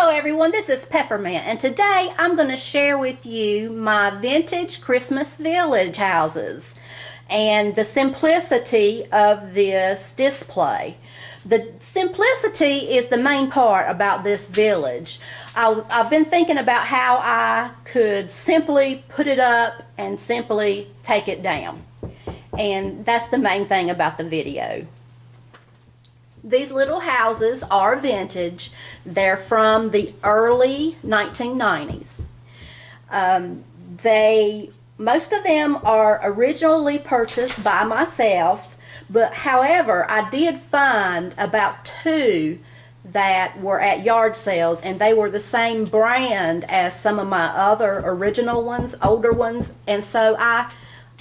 Hello everyone, this is Peppermint, and today I'm going to share with you my vintage Christmas village houses and the simplicity of this display. The simplicity is the main part about this village. I've been thinking about how I could simply put it up and simply take it down, and that's the main thing about the video. These little houses are vintage. They're from the early 1990s. Most of them are originally purchased by myself, but however, I did find about two that were at yard sales, and they were the same brand as some of my other original ones, older ones, and so I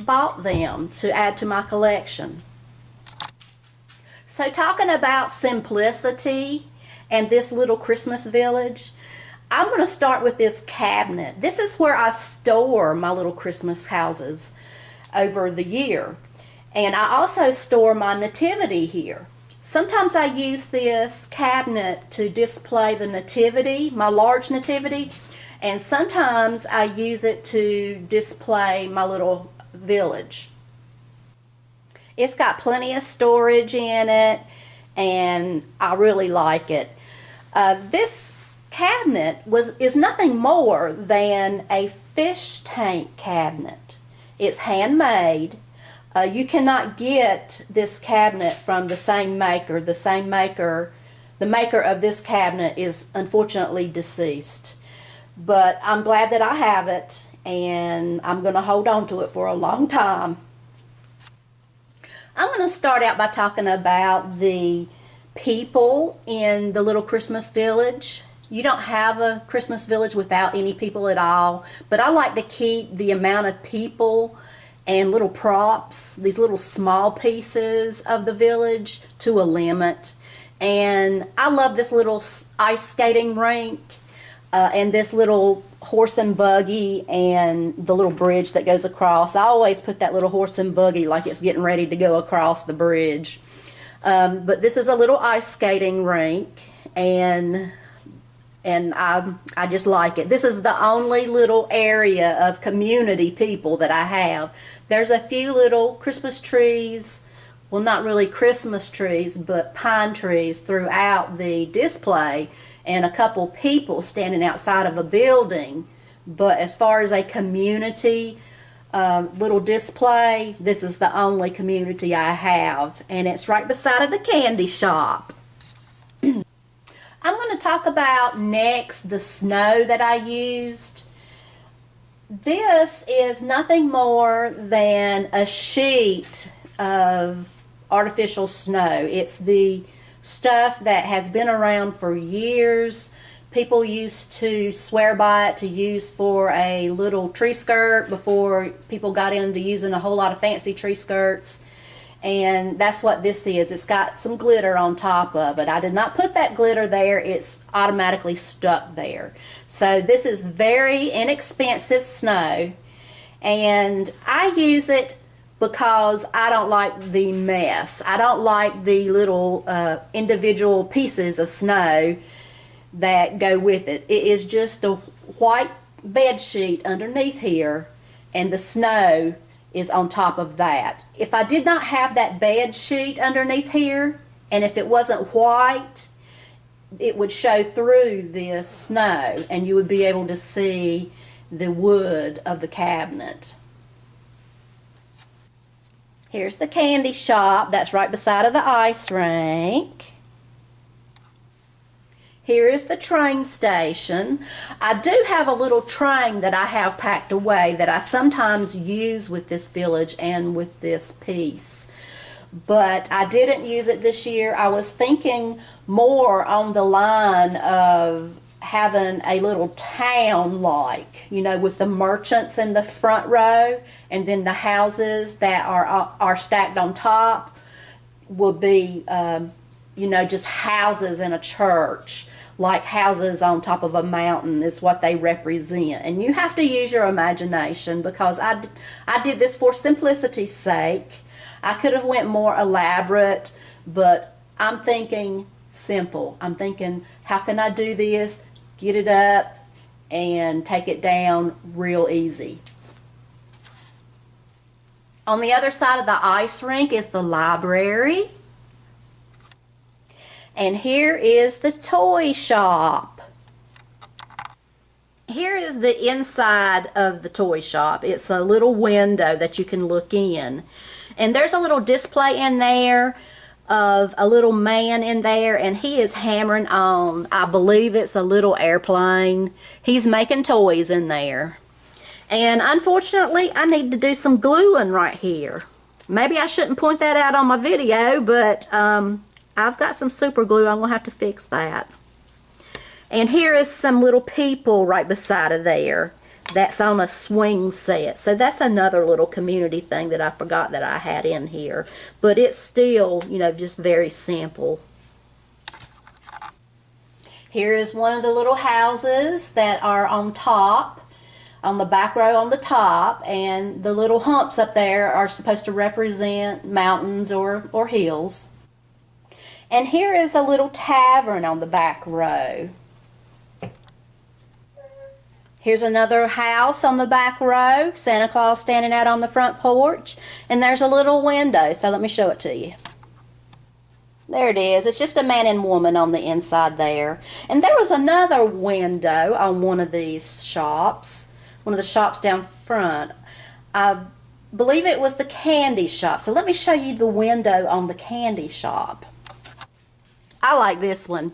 bought them to add to my collection. So talking about simplicity and this little Christmas village, I'm going to start with this cabinet. This is where I store my little Christmas houses over the year. And I also store my nativity here. Sometimes I use this cabinet to display the nativity, my large nativity, and sometimes I use it to display my little village. It's got plenty of storage in it, and I really like it. This cabinet is nothing more than a fish tank cabinet. It's handmade. You cannot get this cabinet from the same maker. The maker of this cabinet is unfortunately deceased. But I'm glad that I have it, and I'm going to hold on to it for a long time. I'm going to start out by talking about the people in the little Christmas village. You don't have a Christmas village without any people at all, but I like to keep the amount of people and little props, these little small pieces of the village, to a limit. And I love this little ice skating rink and this little horse and buggy and the little bridge that goes across. I always put that little horse and buggy like it's getting ready to go across the bridge. But this is a little ice skating rink, and I just like it. This is the only little area of community people that I have. There's a few little Christmas trees, well, not really Christmas trees, but pine trees throughout the display, and a couple people standing outside of a building. But as far as a community little display, this is the only community I have, and it's right beside of the candy shop. I'm going to talk about next the snow that I used. This is nothing more than a sheet of artificial snow. It's the stuff that has been around for years. People used to swear by it to use for a little tree skirt before people got into using a whole lot of fancy tree skirts. And that's what this is. It's got some glitter on top of it. I did not put that glitter there. It's automatically stuck there. So this is very inexpensive snow, and I use it because I don't like the mess. I don't like the little individual pieces of snow that go with it. It is just a white bed sheet underneath here, and the snow is on top of that. If I did not have that bed sheet underneath here, and if it wasn't white, it would show through this snow, and you would be able to see the wood of the cabinet. Here's the candy shop that's right beside of the ice rink. Here is the train station. I do have a little train that I have packed away that I sometimes use with this village and with this piece. But I didn't use it this year. I was thinking more on the line of having a little town, like, you know, with the merchants in the front row, and then the houses that are stacked on top will be, you know, just houses in a church. Like houses on top of a mountain is what they represent. And you have to use your imagination, because I did this for simplicity's sake. I could have went more elaborate, but I'm thinking simple. I'm thinking, how can I do this get it up and take it down real easy. On the other side of the ice rink is the library. And here is the toy shop. Here is the inside of the toy shop. It's a little window that you can look in. And there's a little display in there of a little man in there, and he is hammering on, I believe it's a little airplane. He's making toys in there. And unfortunately, I need to do some gluing right here. Maybe I shouldn't point that out on my video, but I've got some super glue. I'm going to have to fix that. And here is some little people right beside of there. That's on a swing set. So that's another little community thing that I forgot that I had in here. But it's still, you know, just very simple. Here is one of the little houses that are on top, on the back row on the top. And the little humps up there are supposed to represent mountains or hills. And here is a little tavern on the back row. Here's another house on the back row. Santa Claus standing out on the front porch. And there's a little window, so let me show it to you. There it is. It's just a man and woman on the inside there. And there was another window on one of these shops. One of the shops down front. I believe it was the candy shop. So let me show you the window on the candy shop. I like this one.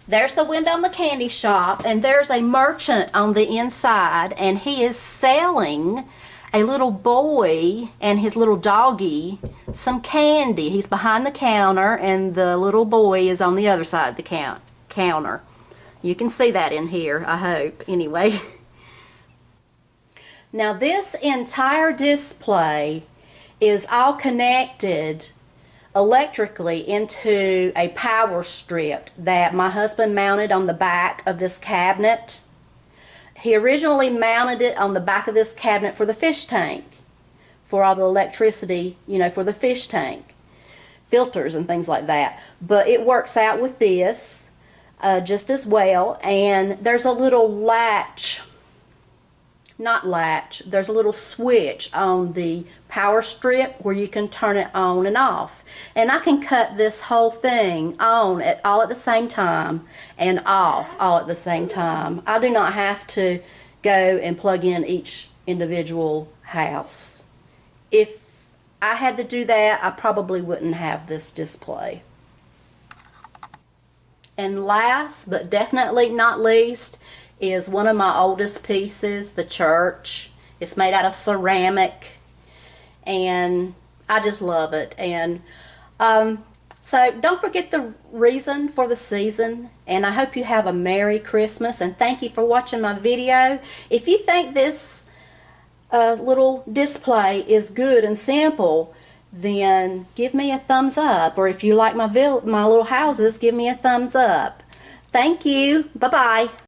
There's the window on the candy shop, and there's a merchant on the inside, and he is selling a little boy and his little doggy some candy. He's behind the counter, and the little boy is on the other side of the counter. You can see that in here, I hope, anyway. Now this entire display is all connected electrically into a power strip that my husband mounted on the back of this cabinet. He originally mounted it on the back of this cabinet for the fish tank, for all the electricity, you know, for the fish tank, filters and things like that. But it works out with this just as well. And there's a little latch, not latch, there's a little switch on the power strip where you can turn it on and off. And I can cut this whole thing on all at the same time and off all at the same time. I do not have to go and plug in each individual house. If I had to do that, I probably wouldn't have this display. And last but definitely not least is one of my oldest pieces, the church. It's made out of ceramic, and I just love it. And so don't forget the reason for the season, and I hope you have a Merry Christmas, and thank you for watching my video. If you think this little display is good and simple, then give me a thumbs up, or if you like my little houses, give me a thumbs up. Thank you. Bye-bye.